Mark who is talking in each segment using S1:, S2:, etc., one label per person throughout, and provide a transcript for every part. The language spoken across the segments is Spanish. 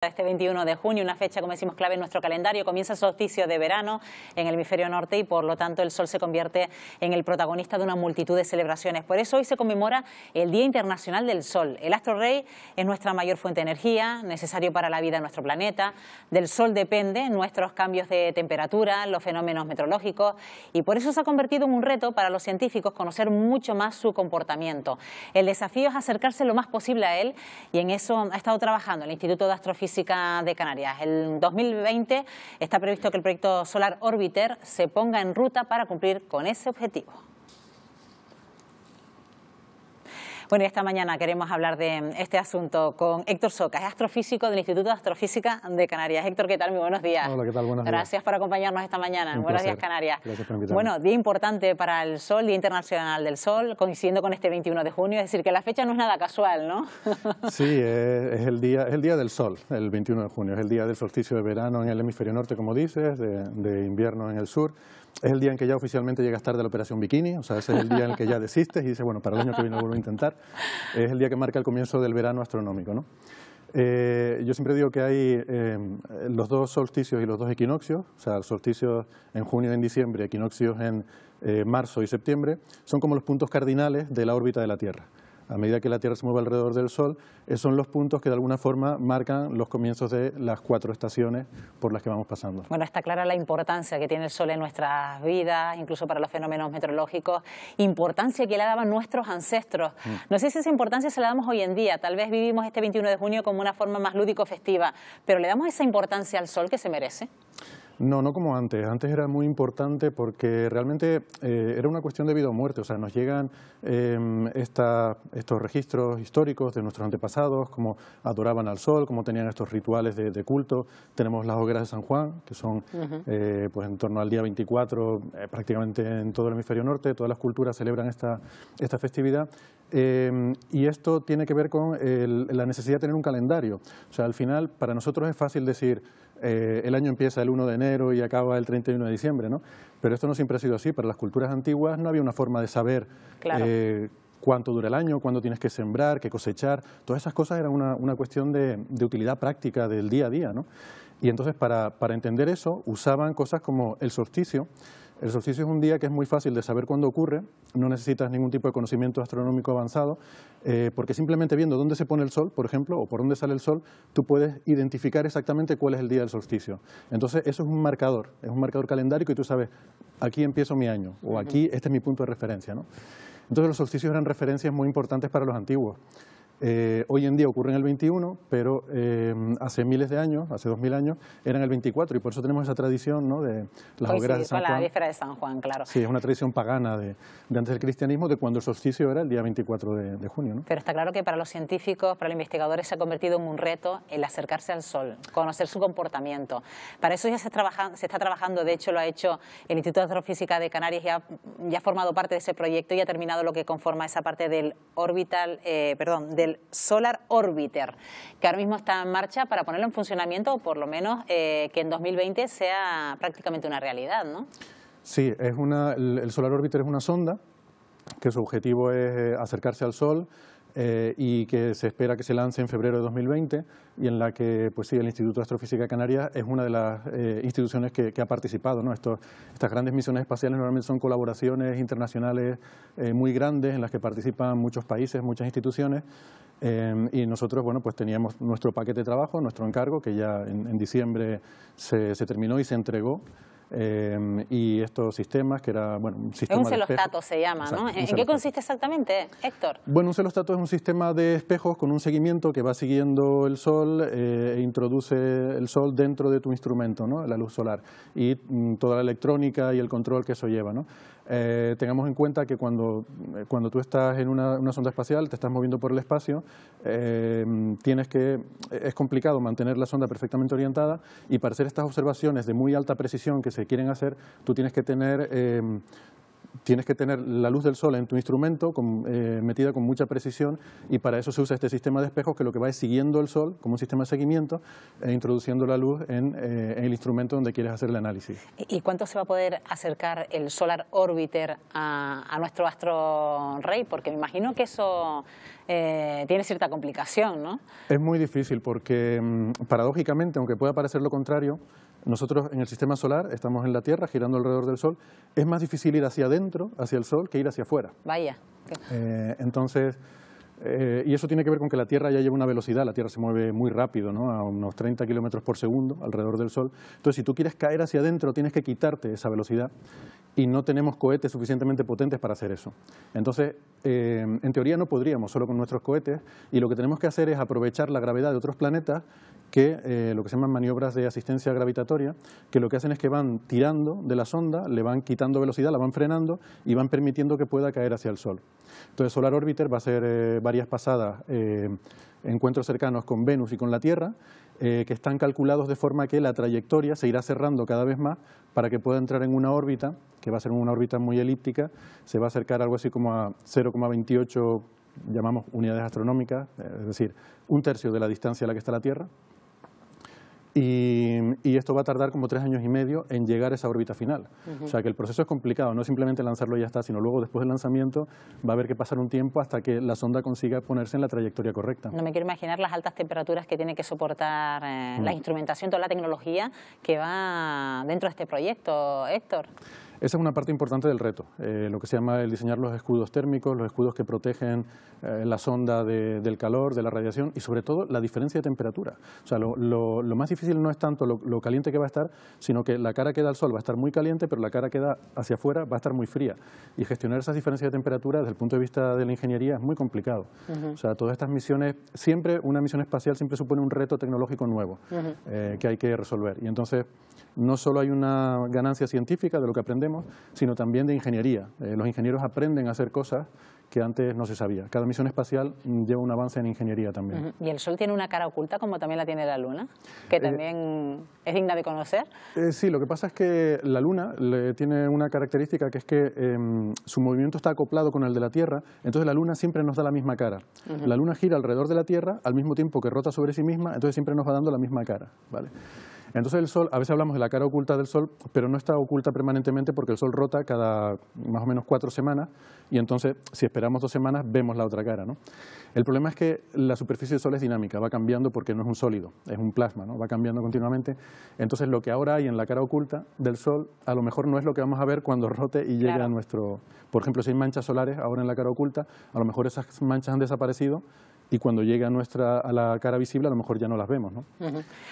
S1: Este 21 de junio, una fecha, como decimos, clave en nuestro calendario, comienza el solsticio de verano en el hemisferio norte y por lo tanto el Sol se convierte en el protagonista de una multitud de celebraciones. Por eso hoy se conmemora el Día Internacional del Sol. El astro rey es nuestra mayor fuente de energía, necesario para la vida en nuestro planeta. Del Sol dependen nuestros cambios de temperatura, los fenómenos meteorológicos y por eso se ha convertido en un reto para los científicos conocer mucho más su comportamiento. El desafío es acercarse lo más posible a él y en eso ha estado trabajando el Instituto de Astrofísica de Canarias. En 2020 está previsto que el proyecto Solar Orbiter se ponga en ruta para cumplir con ese objetivo. Bueno, y esta mañana queremos hablar de este asunto con Héctor Soca, es astrofísico del Instituto de Astrofísica de Canarias. Héctor, ¿qué tal? Muy buenos días.
S2: Hola, ¿qué tal? Buenos días.
S1: Gracias por acompañarnos esta mañana. Buenos días, Canarias.
S2: Gracias por invitarme.
S1: Bueno, día importante para el Sol, Día Internacional del Sol, coincidiendo con este 21 de junio, es decir, que la fecha no es nada casual, ¿no?
S2: Sí, es el día del Sol, el 21 de junio, es el día del solsticio de verano en el hemisferio norte, como dices, de invierno en el sur. Es el día en que ya oficialmente llegas tarde a la operación Bikini, o sea, ese es el día en el que ya desistes y dices, bueno, para el año que viene lo vuelvo a intentar. Es el día que marca el comienzo del verano astronómico, ¿no? Yo siempre digo que hay los dos solsticios y los dos equinoccios, o sea, solsticios en junio y en diciembre, equinoccios en marzo y septiembre, son como los puntos cardinales de la órbita de la Tierra. A medida que la Tierra se mueve alrededor del Sol, esos son los puntos que de alguna forma marcan los comienzos de las 4 estaciones por las que vamos pasando.
S1: Bueno, está clara la importancia que tiene el Sol en nuestras vidas, incluso para los fenómenos meteorológicos, importancia que le daban nuestros ancestros. No sé si esa importancia se la damos hoy en día, tal vez vivimos este 21 de junio como una forma más lúdico-festiva, pero ¿le damos esa importancia al Sol que se merece?
S2: No, no como antes. Antes era muy importante porque realmente era una cuestión de vida o muerte. O sea, nos llegan estos registros históricos de nuestros antepasados, cómo adoraban al sol, cómo tenían estos rituales de culto. Tenemos las hogueras de San Juan, que son pues en torno al día 24, prácticamente en todo el hemisferio norte. Todas las culturas celebran esta festividad. Y esto tiene que ver con la necesidad de tener un calendario. O sea, al final, para nosotros es fácil decir el año empieza el 1 de enero y acaba el 31 de diciembre, ¿no? Pero esto no siempre ha sido así. Para las culturas antiguas no había una forma de saber cuánto dura el año, cuándo tienes que sembrar, qué cosechar. Todas esas cosas eran una cuestión de utilidad práctica del día a día, ¿no? Y entonces para entender eso usaban cosas como el solsticio. El solsticio es un día que es muy fácil de saber cuándo ocurre, no necesitas ningún tipo de conocimiento astronómico avanzado, porque simplemente viendo dónde se pone el sol, por ejemplo, o por dónde sale el sol, tú puedes identificar exactamente cuál es el día del solsticio. Entonces eso es un marcador calendárico y tú sabes, aquí empiezo mi año, o aquí este es mi punto de referencia, ¿no? Entonces los solsticios eran referencias muy importantes para los antiguos. Hoy en día ocurren el 21, pero hace miles de años, hace 2000 años, eran el 24 y por eso tenemos esa tradición, ¿no?, de las hogueras de San Juan.
S1: Con la víspera de San Juan, claro.
S2: Sí, es una tradición pagana de antes del cristianismo, de cuando el solsticio era el día 24 de junio, ¿no?
S1: Pero está claro que para los científicos, para los investigadores, se ha convertido en un reto el acercarse al Sol, conocer su comportamiento. Para eso ya se está trabajando, de hecho lo ha hecho el Instituto de Astrofísica de Canarias, ya ha formado parte de ese proyecto y ha terminado lo que conforma esa parte del del Solar Orbiter, que ahora mismo está en marcha para ponerlo en funcionamiento o por lo menos que en 2020 sea prácticamente una realidad, ¿no?
S2: Sí, el Solar Orbiter es una sonda que su objetivo es acercarse al Sol y que se espera que se lance en febrero de 2020 y en la que, pues sí, el Instituto de Astrofísica de Canarias es una de las instituciones que ha participado, ¿no? Estas grandes misiones espaciales normalmente son colaboraciones internacionales muy grandes en las que participan muchos países, muchas instituciones y nosotros, bueno, pues teníamos nuestro paquete de trabajo, nuestro encargo, que ya en diciembre se terminó y se entregó. Y estos sistemas, que era, bueno, un sistema
S1: es un celostato, se llama,
S2: exacto,
S1: ¿no? ¿En qué consiste exactamente, Héctor?
S2: Bueno, un celostato es un sistema de espejos con un seguimiento que va siguiendo el Sol e introduce el Sol dentro de tu instrumento, ¿no?, la luz solar, y toda la electrónica y el control que eso lleva, ¿no? Tengamos en cuenta que cuando tú estás en una sonda espacial, te estás moviendo por el espacio, es complicado mantener la sonda perfectamente orientada y para hacer estas observaciones de muy alta precisión que se quieren hacer, tú tienes que tener tienes que tener la luz del sol en tu instrumento metida con mucha precisión, y para eso se usa este sistema de espejos que lo que va es siguiendo el sol como un sistema de seguimiento e introduciendo la luz en el instrumento donde quieres hacer el análisis.
S1: ¿Y cuánto se va a poder acercar el Solar Orbiter a nuestro astro rey? Porque me imagino que eso tiene cierta complicación, ¿no?
S2: Es muy difícil porque, paradójicamente, aunque pueda parecer lo contrario, nosotros en el sistema solar estamos en la Tierra girando alrededor del Sol. Es más difícil ir hacia adentro, hacia el Sol, que ir hacia afuera.
S1: Vaya.
S2: Entonces, y eso tiene que ver con que la Tierra ya lleva una velocidad. La Tierra se mueve muy rápido, ¿no? A unos 30 kilómetros por segundo alrededor del Sol. Entonces, si tú quieres caer hacia adentro, tienes que quitarte esa velocidad, y no tenemos cohetes suficientemente potentes para hacer eso. Entonces, en teoría no podríamos solo con nuestros cohetes, y lo que tenemos que hacer es aprovechar la gravedad de otros planetas, que lo que se llaman maniobras de asistencia gravitatoria, que lo que hacen es que van tirando de la sonda, le van quitando velocidad, la van frenando y van permitiendo que pueda caer hacia el Sol. Entonces, Solar Orbiter va a hacer varias pasadas, encuentros cercanos con Venus y con la Tierra, que están calculados de forma que la trayectoria se irá cerrando cada vez más para que pueda entrar en una órbita, que va a ser una órbita muy elíptica. Se va a acercar algo así como a 0,28, llamamos unidades astronómicas, es decir, un tercio de la distancia a la que está la Tierra. Y esto va a tardar como 3 años y medio en llegar a esa órbita final. O sea que el proceso es complicado, no es simplemente lanzarlo y ya está, sino luego después del lanzamiento va a haber que pasar un tiempo hasta que la sonda consiga ponerse en la trayectoria correcta.
S1: No me quiero imaginar las altas temperaturas que tiene que soportar la instrumentación, toda la tecnología que va dentro de este proyecto, Héctor.
S2: Esa es una parte importante del reto, lo que se llama el diseñar los escudos térmicos, los escudos que protegen la sonda del calor, de la radiación, y sobre todo la diferencia de temperatura. O sea, lo más difícil no es tanto lo caliente que va a estar, sino que la cara que da al sol va a estar muy caliente, pero la cara que da hacia afuera va a estar muy fría. Y gestionar esas diferencias de temperatura desde el punto de vista de la ingeniería es muy complicado. O sea, todas estas misiones, una misión espacial siempre supone un reto tecnológico nuevo que hay que resolver. Y entonces, no solo hay una ganancia científica de lo que aprendemos, sino también de ingeniería. Los ingenieros aprenden a hacer cosas que antes no se sabía. Cada misión espacial lleva un avance en ingeniería también.
S1: ¿Y el Sol tiene una cara oculta como también la tiene la Luna? Que también es digna de conocer. Sí,
S2: lo que pasa es que la Luna tiene una característica, que es que su movimiento está acoplado con el de la Tierra, entonces la Luna siempre nos da la misma cara. La Luna gira alrededor de la Tierra al mismo tiempo que rota sobre sí misma, entonces siempre nos va dando la misma cara, ¿vale? Entonces el Sol, a veces hablamos de la cara oculta del Sol, pero no está oculta permanentemente porque el Sol rota cada más o menos 4 semanas, y entonces si esperamos 2 semanas vemos la otra cara, ¿no? El problema es que la superficie del Sol es dinámica, va cambiando porque no es un sólido, es un plasma, ¿no? Va cambiando continuamente. Entonces lo que ahora hay en la cara oculta del Sol a lo mejor no es lo que vamos a ver cuando rote y llegue a nuestro... Por ejemplo, si hay manchas solares ahora en la cara oculta, a lo mejor esas manchas han desaparecido, y cuando llegue a la cara visible a lo mejor ya no las vemos, ¿no?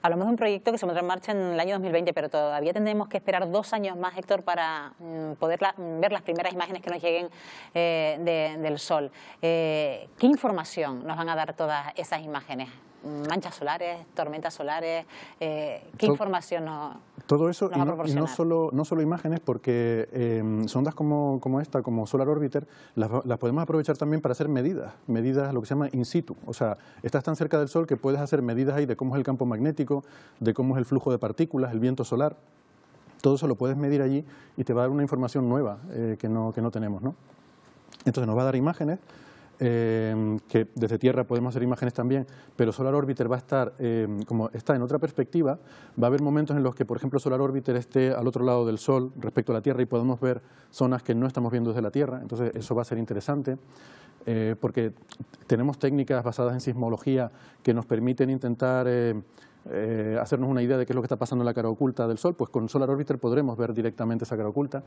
S1: Hablamos de un proyecto que se pondrá en marcha en el año 2020, pero todavía tendremos que esperar 2 años más, Héctor, para poder ver las primeras imágenes que nos lleguen del Sol. ¿Qué información nos van a dar todas esas imágenes? ¿Manchas solares, tormentas solares? ¿Qué información nos
S2: todo eso,
S1: nos va a proporcionar?
S2: Y no solo imágenes, porque sondas como esta, como Solar Orbiter, las podemos aprovechar también para hacer medidas, lo que se llama in situ. O sea, estás tan cerca del Sol que puedes hacer medidas ahí de cómo es el campo magnético, de cómo es el flujo de partículas, el viento solar. Todo eso lo puedes medir allí y te va a dar una información nueva que no tenemos, ¿no? Entonces nos va a dar imágenes, que desde Tierra podemos hacer imágenes también, pero Solar Orbiter va a estar, como está en otra perspectiva, va a haber momentos en los que, por ejemplo, Solar Orbiter esté al otro lado del Sol respecto a la Tierra y podemos ver zonas que no estamos viendo desde la Tierra. Entonces eso va a ser interesante, porque tenemos técnicas basadas en sismología que nos permiten intentar hacernos una idea de qué es lo que está pasando en la cara oculta del Sol. Pues con Solar Orbiter podremos ver directamente esa cara oculta.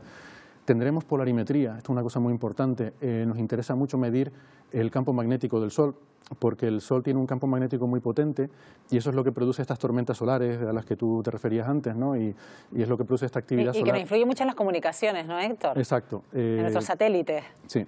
S2: Tendremos polarimetría, esto es una cosa muy importante. Nos interesa mucho medir el campo magnético del Sol, porque el Sol tiene un campo magnético muy potente y eso es lo que produce estas tormentas solares a las que tú te referías antes, ¿no? Y es lo que produce esta actividad solar.
S1: Y que nos influye mucho en las comunicaciones, ¿no, Héctor?
S2: Exacto.
S1: En nuestros satélites.
S2: Sí.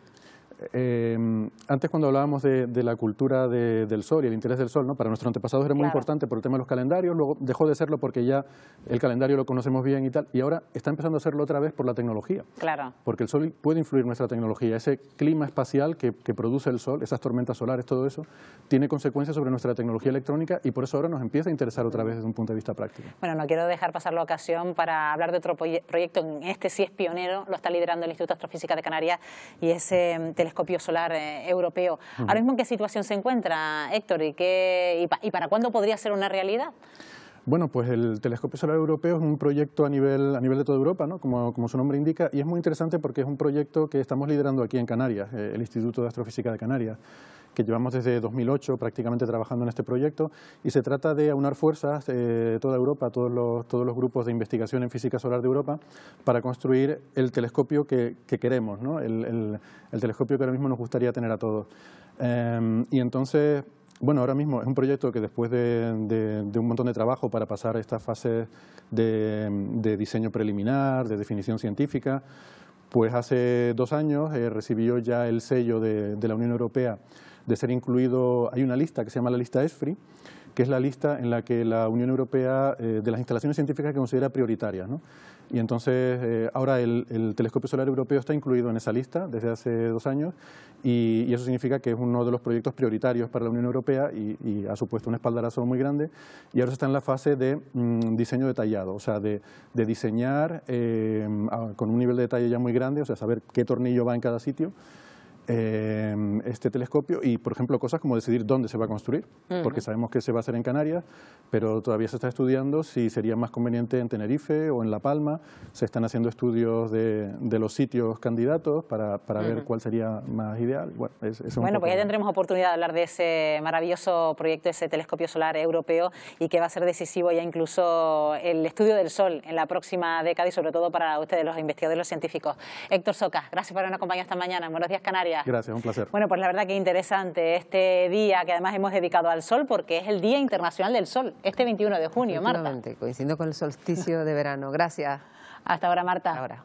S2: Antes, cuando hablábamos de la cultura del sol y el interés del sol, ¿no? Para nuestros antepasados era muy importante por el tema de los calendarios, luego dejó de serlo porque ya el calendario lo conocemos bien y tal, y ahora está empezando a serlo otra vez por la tecnología.
S1: Claro.
S2: Porque el sol puede influir en nuestra tecnología. Ese clima espacial que produce el sol, esas tormentas solares, todo eso, tiene consecuencias sobre nuestra tecnología electrónica y por eso ahora nos empieza a interesar otra vez desde un punto de vista práctico.
S1: Bueno, no quiero dejar pasar la ocasión para hablar de otro proyecto, en este sí es pionero, lo está liderando el Instituto de Astrofísica de Canarias y ese telescopio solar europeo. Ahora mismo, ¿en qué situación se encuentra, Héctor? ¿Y para cuándo podría ser una realidad?
S2: Bueno, pues el Telescopio Solar Europeo es un proyecto a nivel de toda Europa, ¿no? Como su nombre indica, y es muy interesante porque es un proyecto que estamos liderando aquí en Canarias, el Instituto de Astrofísica de Canarias, que llevamos desde 2008 prácticamente trabajando en este proyecto, y se trata de aunar fuerzas de toda Europa, todos los grupos de investigación en física solar de Europa, para construir el telescopio que queremos, ¿no? El telescopio que ahora mismo nos gustaría tener a todos. Y entonces, bueno, ahora mismo es un proyecto que después de un montón de trabajo para pasar a esta fase de diseño preliminar, de definición científica, pues hace 2 años recibió ya el sello de la Unión Europea de ser incluido. Hay una lista que se llama la lista ESFRI, que es la lista en la que la Unión Europea de las instalaciones científicas que considera prioritarias, ¿no? Y entonces ahora el Telescopio Solar Europeo está incluido en esa lista desde hace 2 años y eso significa que es uno de los proyectos prioritarios para la Unión Europea y ha supuesto un espaldarazo muy grande, y ahora se está en la fase de diseño detallado, o sea, de diseñar con un nivel de detalle ya muy grande, o sea, saber qué tornillo va en cada sitio, este telescopio y, por ejemplo, cosas como decidir dónde se va a construir, porque sabemos que se va a hacer en Canarias, pero todavía se está estudiando si sería más conveniente en Tenerife o en La Palma. Se están haciendo estudios de los sitios candidatos para ver cuál sería más ideal. Bueno,
S1: pues ya tendremos oportunidad de hablar de ese maravilloso proyecto, ese telescopio solar europeo, y que va a ser decisivo ya incluso el estudio del Sol en la próxima década y sobre todo para ustedes, los investigadores, los científicos. Héctor Soca, gracias por habernos acompañado esta mañana. Buenos días, Canarias.
S2: Gracias, un placer.
S1: Bueno, pues la verdad que interesante este día que además hemos dedicado al Sol, porque es el Día Internacional del Sol, este 21 de junio, Marta.
S3: Coincidiendo con el solsticio de verano. Gracias.
S1: Hasta ahora, Marta.
S3: Hasta ahora.